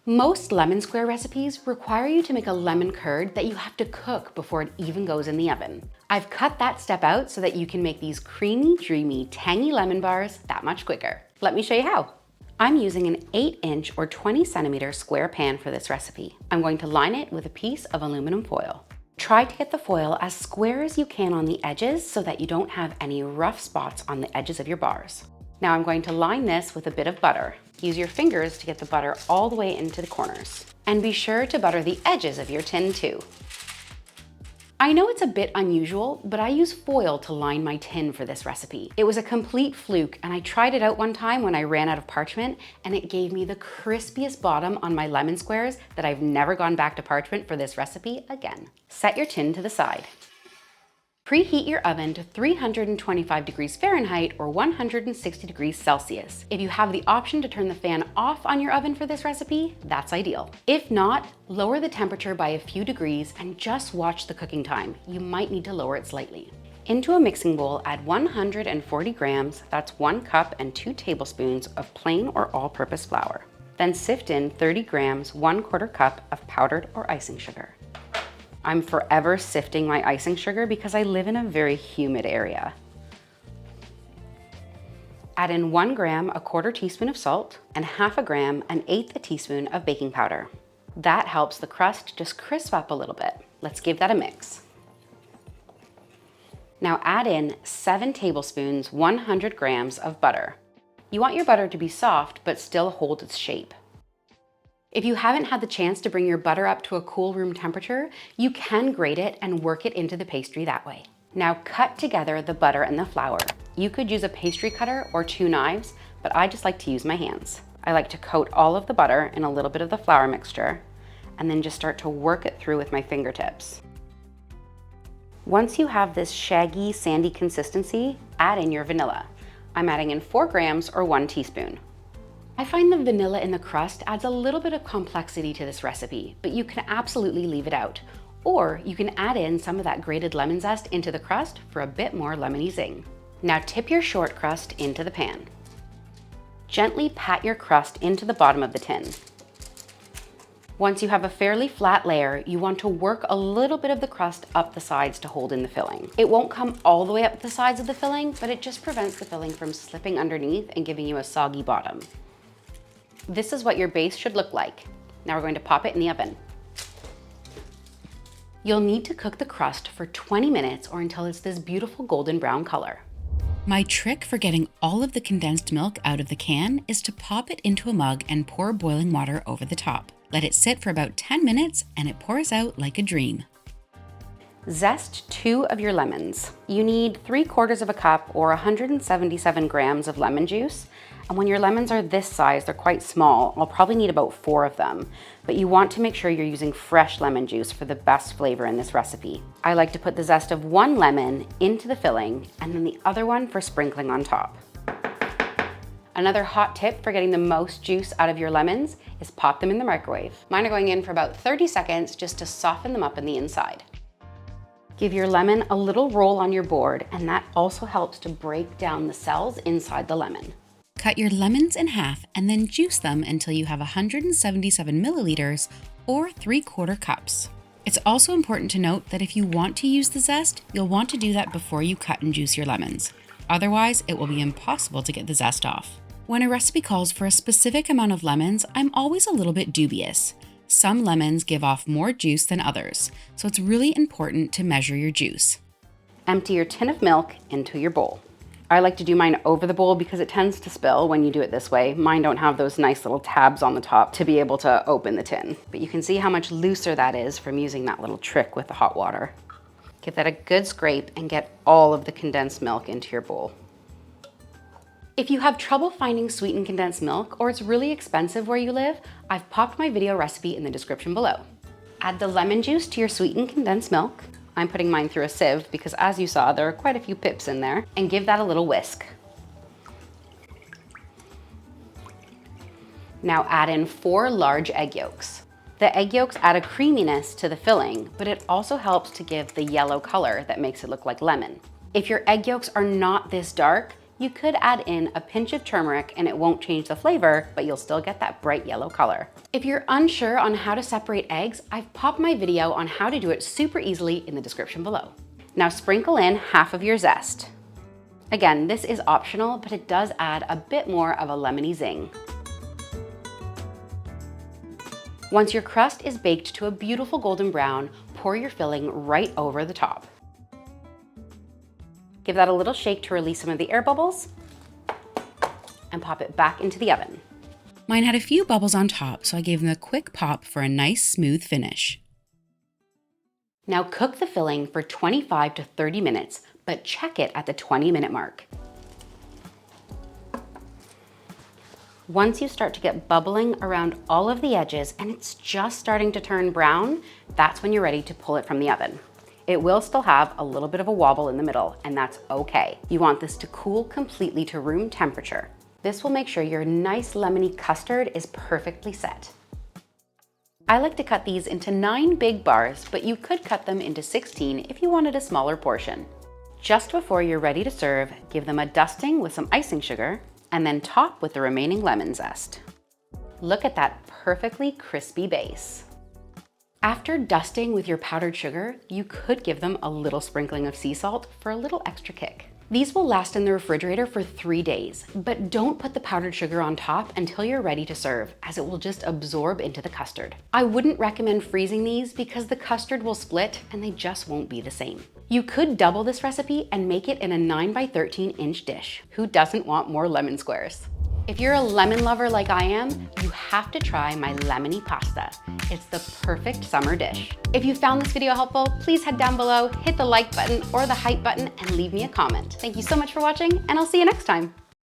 Most lemon square recipes require you to make a lemon curd that you have to cook before it even goes in the oven. I've cut that step out so that you can make these creamy, dreamy, tangy lemon bars that much quicker. Let me show you how. I'm using an 8-inch or 20-centimeter square pan for this recipe. I'm going to line it with a piece of aluminum foil. Try to get the foil as square as you can on the edges so that you don't have any rough spots on the edges of your bars. Now I'm going to line this with a bit of butter. Use your fingers to get the butter all the way into the corners. And be sure to butter the edges of your tin too. I know it's a bit unusual, but I use foil to line my tin for this recipe. It was a complete fluke, and I tried it out one time when I ran out of parchment, and it gave me the crispiest bottom on my lemon squares that I've never gone back to parchment for this recipe again. Set your tin to the side. Preheat your oven to 325 degrees Fahrenheit or 160 degrees Celsius. If you have the option to turn the fan off on your oven for this recipe, that's ideal. If not, lower the temperature by a few degrees and just watch the cooking time. You might need to lower it slightly. Into a mixing bowl, add 140 grams, that's 1 cup and 2 tablespoons of plain or all-purpose flour. Then sift in 30 grams, 1/4 cup of powdered or icing sugar. I'm forever sifting my icing sugar because I live in a very humid area. Add in 1 gram, 1/4 teaspoon of salt, and 1/2 gram, 1/8 teaspoon of baking powder. That helps the crust just crisp up a little bit. Let's give that a mix. Now add in 7 tablespoons, 100 grams of butter. You want your butter to be soft, but still hold its shape. If you haven't had the chance to bring your butter up to a cool room temperature, you can grate it and work it into the pastry that way. Now cut together the butter and the flour. You could use a pastry cutter or 2 knives, but I just like to use my hands. I like to coat all of the butter in a little bit of the flour mixture, and then just start to work it through with my fingertips. Once you have this shaggy, sandy consistency, add in your vanilla. I'm adding in 4 grams or 1 teaspoon. I find the vanilla in the crust adds a little bit of complexity to this recipe, but you can absolutely leave it out. Or you can add in some of that grated lemon zest into the crust for a bit more lemony zing. Now tip your short crust into the pan. Gently pat your crust into the bottom of the tin. Once you have a fairly flat layer, you want to work a little bit of the crust up the sides to hold in the filling. It won't come all the way up the sides of the filling, but it just prevents the filling from slipping underneath and giving you a soggy bottom. This is what your base should look like. Now we're going to pop it in the oven. You'll need to cook the crust for 20 minutes or until it's this beautiful golden brown color. My trick for getting all of the condensed milk out of the can is to pop it into a mug and pour boiling water over the top. Let it sit for about 10 minutes and it pours out like a dream. Zest 2 of your lemons. You need 3/4 cup or 177 grams of lemon juice. And when your lemons are this size, they're quite small. I'll probably need about 4 of them, but you want to make sure you're using fresh lemon juice for the best flavor in this recipe. I like to put the zest of 1 lemon into the filling and then the other one for sprinkling on top. Another hot tip for getting the most juice out of your lemons is pop them in the microwave. Mine are going in for about 30 seconds just to soften them up in the inside. Give your lemon a little roll on your board, and that also helps to break down the cells inside the lemon. Cut your lemons in half and then juice them until you have 177 milliliters or 3/4 cups. It's also important to note that if you want to use the zest, you'll want to do that before you cut and juice your lemons. Otherwise, it will be impossible to get the zest off. When a recipe calls for a specific amount of lemons, I'm always a little bit dubious. Some lemons give off more juice than others, so it's really important to measure your juice. Empty your tin of milk into your bowl. I like to do mine over the bowl because it tends to spill when you do it this way. Mine don't have those nice little tabs on the top to be able to open the tin. But you can see how much looser that is from using that little trick with the hot water. Give that a good scrape and get all of the condensed milk into your bowl. If you have trouble finding sweetened condensed milk or it's really expensive where you live, I've popped my video recipe in the description below. Add the lemon juice to your sweetened condensed milk. I'm putting mine through a sieve because as you saw, there are quite a few pips in there, and give that a little whisk. Now add in 4 large egg yolks. The egg yolks add a creaminess to the filling, but it also helps to give the yellow color that makes it look like lemon. If your egg yolks are not this dark, You could add in a pinch of turmeric and it won't change the flavor, but you'll still get that bright yellow color. If you're unsure on how to separate eggs, I've popped my video on how to do it super easily in the description below. Now sprinkle in half of your zest. Again, this is optional, but it does add a bit more of a lemony zing. Once your crust is baked to a beautiful golden brown, pour your filling right over the top. Give that a little shake to release some of the air bubbles and pop it back into the oven. Mine had a few bubbles on top, so I gave them a quick pop for a nice smooth finish. Now cook the filling for 25 to 30 minutes, but check it at the 20-minute mark. Once you start to get bubbling around all of the edges and it's just starting to turn brown, that's when you're ready to pull it from the oven. It will still have a little bit of a wobble in the middle, and that's okay. You want this to cool completely to room temperature. This will make sure your nice lemony custard is perfectly set. I like to cut these into 9 big bars, but you could cut them into 16 if you wanted a smaller portion. Just before you're ready to serve, give them a dusting with some icing sugar, and then top with the remaining lemon zest. Look at that perfectly crispy base. After dusting with your powdered sugar, you could give them a little sprinkling of sea salt for a little extra kick. These will last in the refrigerator for 3 days, but don't put the powdered sugar on top until you're ready to serve, as it will just absorb into the custard. I wouldn't recommend freezing these because the custard will split and they just won't be the same. You could double this recipe and make it in a 9 by 13 inch dish. Who doesn't want more lemon squares? If you're a lemon lover like I am, you have to try my lemony pasta. It's the perfect summer dish. If you found this video helpful, please head down below, hit the like button or the hype button, and leave me a comment. Thank you so much for watching, and I'll see you next time.